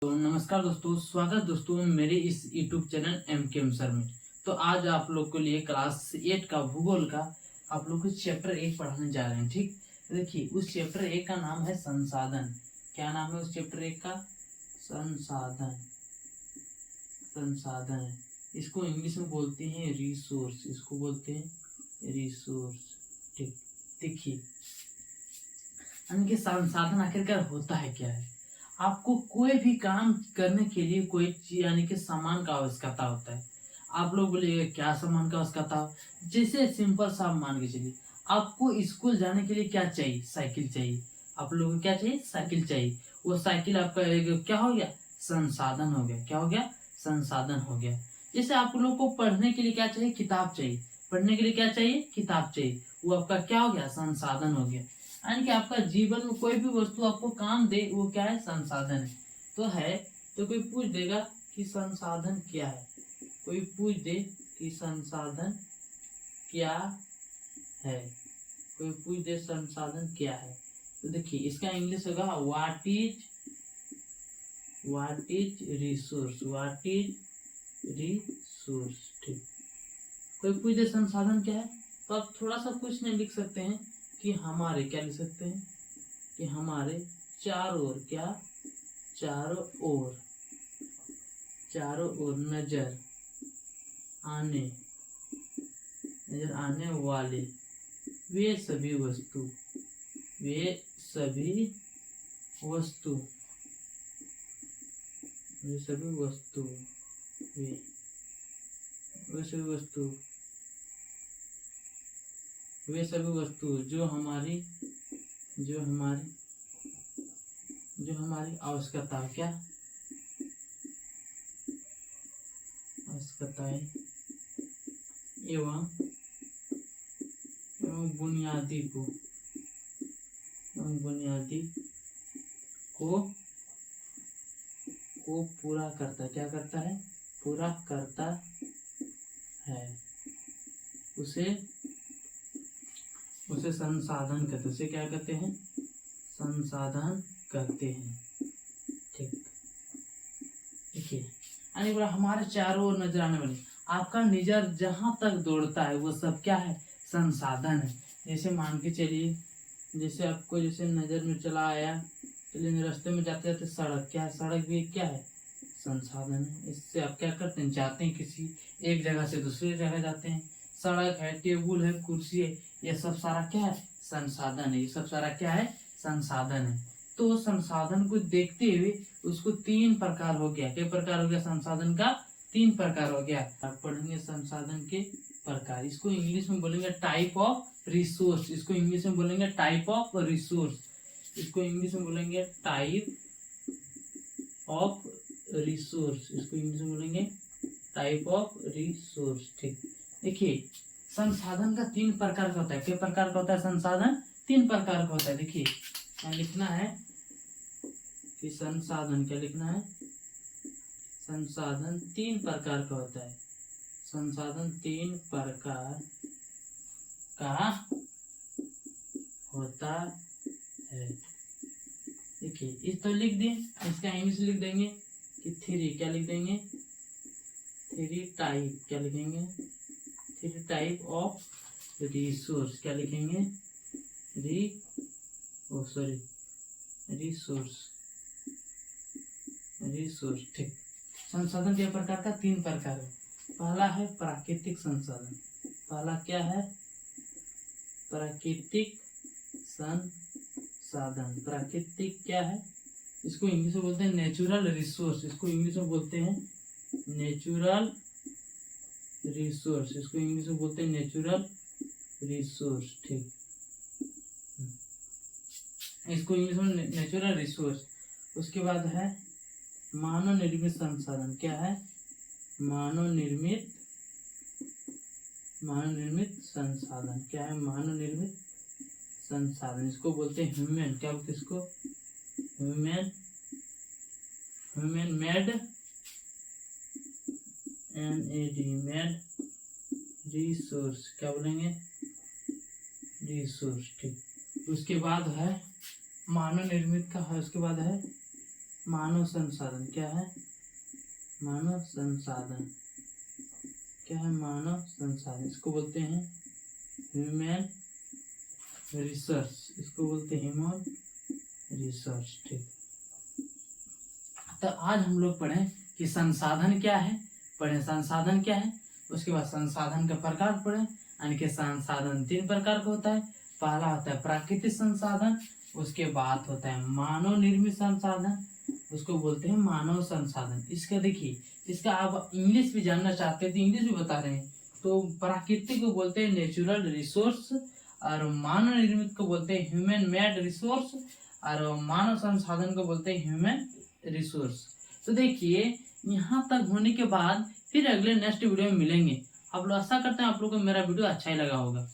तो नमस्कार दोस्तों, स्वागत दोस्तों मेरे इस YouTube चैनल एम सर में। तो आज आप लोग के लिए क्लास 8 का भूगोल का आप लोग को चैप्टर 1 पढ़ाने जा रहे हैं। ठीक, तो देखिए उस चैप्टर 1 का नाम है संसाधन। क्या नाम है उस चैप्टर 1 का? संसाधन। संसाधन है, इसको इंग्लिश में बोलते हैं रिसोर्स। इसको बोलते हैं रिसोर्स। ठीक, देखिए यानी कि संसाधन आखिरकार होता है क्या है। आपको कोई भी काम करने के लिए कोई चीज यानी कि सामान का आवश्यकता होता है। आप लोग बोलिएगा क्या सामान का आवश्यकता हो? जैसे सिंपल सा मान के चलिए, आपको स्कूल जाने के लिए क्या चाहिए? साइकिल चाहिए। आप लोगों को क्या चाहिए? साइकिल चाहिए। वो साइकिल आपका एक क्या हो गया? संसाधन हो गया। क्या हो गया? संसाधन हो गया। जैसे आप लोग को पढ़ने के लिए क्या चाहिए? किताब चाहिए। पढ़ने के लिए क्या चाहिए? किताब चाहिए। वो आपका क्या हो गया? संसाधन हो गया। यानी कि आपका जीवन में कोई भी वस्तु आपको काम दे वो क्या है? संसाधन है। तो कोई पूछ देगा कि संसाधन क्या है। कोई पूछ दे कि संसाधन क्या है। कोई पूछ दे संसाधन क्या है, तो देखिए इसका इंग्लिश होगा what is resource. What is resource. ठीक, कोई पूछ दे संसाधन क्या है, तो आप थोड़ा सा कुछ नहीं लिख सकते हैं कि हमारे, क्या लिख सकते हैं कि हमारे चारों ओर, क्या चारों ओर, चारों ओर नजर आने वाले वे सभी वस्तु, वे सभी वस्तु, वे सभी वस्तु, वे सभी वस्तु, वे सभी वस्तु जो हमारी आवश्यकता है, क्या आवश्यकताएं एवं बुनियादी को पूरा करता है। क्या करता है? पूरा करता है। उसे संसाधन कहते हैं। उसे क्या कहते हैं? संसाधन कहते हैं। ठीक, देखिए यानी बोला हमारे चारों ओर नजर आने वाले, आपका नजर जहां तक दौड़ता है वो सब क्या है? संसाधन है। जैसे मान के चलिए, जैसे आपको जैसे नजर में चला आया, चलिए रास्ते में जाते जाते सड़क, क्या है? सड़क भी क्या है? संसाधन है। इससे आप क्या करते हैं? जाते हैं किसी एक जगह से दूसरी जगह जाते हैं। सड़क है, टेबुल है, कुर्सी है, ये सब सारा क्या है? संसाधन है। ये सब सारा क्या है? संसाधन है। तो संसाधन को देखते हुए उसको 3 प्रकार हो गया। क्या प्रकार हो गया? संसाधन का 3 प्रकार हो गया। आप पढ़ेंगे संसाधन के प्रकार। इसको इंग्लिश में बोलेंगे टाइप ऑफ रिसोर्स। इसको इंग्लिश में बोलेंगे टाइप ऑफ रिसोर्स। इसको इंग्लिश में बोलेंगे टाइप ऑफ रिसोर्स। इसको इंग्लिश में बोलेंगे टाइप ऑफ रिसोर्स। ठीक, देखिए संसाधन का 3 प्रकार का होता है। किस प्रकार का होता है? संसाधन 3 प्रकार का होता है। देखिए क्या लिखना है कि संसाधन, क्या लिखना है? संसाधन 3 प्रकार का होता है। संसाधन 3 प्रकार का होता है। देखिए इस तो लिख दें, इसका इंग्लिश लिख देंगे कि 3, क्या लिख देंगे? 3 टाइप, क्या लिखेंगे? 3 टाइप ऑफ रिसोर्स। क्या लिखेंगे? रिसोर्स। रिसोर्स। ठीक, संसाधन के प्रकार का 3 प्रकार है। पहला है प्राकृतिक संसाधन। पहला क्या है? प्राकृतिक संसाधन। प्राकृतिक क्या है? इसको इंग्लिश में बोलते हैं नेचुरल रिसोर्स। इसको इंग्लिश में बोलते हैं नेचुरल रिसोर्स। इसको इंग्लिश में बोलते हैं नेचुरल रिसोर्स। ठीक, इसको इंग्लिश में नेचुरल रिसोर्स। उसके बाद है मानव निर्मित संसाधन। क्या है? मानव निर्मित संसाधन। क्या है? मानव निर्मित संसाधन। इसको बोलते हैं ह्यूमन, क्या बोलते हैं इसको? Human made, made resource. क्या बोलेंगे? रिसोर्स। ठीक, उसके बाद है मानव निर्मित का है। उसके बाद है मानव संसाधन क्या है? मानव संसाधन क्या है? मानव संसाधन, इसको बोलते हैं ह्यूमन रिसोर्स, इसको बोलते हैं ह्यूमन रिसोर्स। ठीक, तो आज हम लोग पढ़े कि संसाधन क्या है, पढ़े संसाधन क्या है, उसके बाद संसाधन का प्रकार पढ़े, यानी कि संसाधन 3 प्रकार का होता है। पहला होता है प्राकृतिक संसाधन, उसके बाद होता है मानव निर्मित संसाधन, उसको बोलते हैं मानव संसाधन। इसका देखिए, इसका आप इंग्लिश भी जानना चाहते हैं तो इंग्लिश भी बता रहे हैं। तो प्राकृतिक को बोलते हैं नेचुरल रिसोर्स, और मानव निर्मित को बोलते हैं ह्यूमन मेड रिसोर्स, और मानव संसाधन को बोलते हैं ह्यूमन रिसोर्स। तो देखिए, यहाँ तक होने के बाद फिर अगले नेक्स्ट वीडियो में मिलेंगे। आप लोग आशा करते हैं आप लोग को मेरा वीडियो अच्छा ही लगा होगा।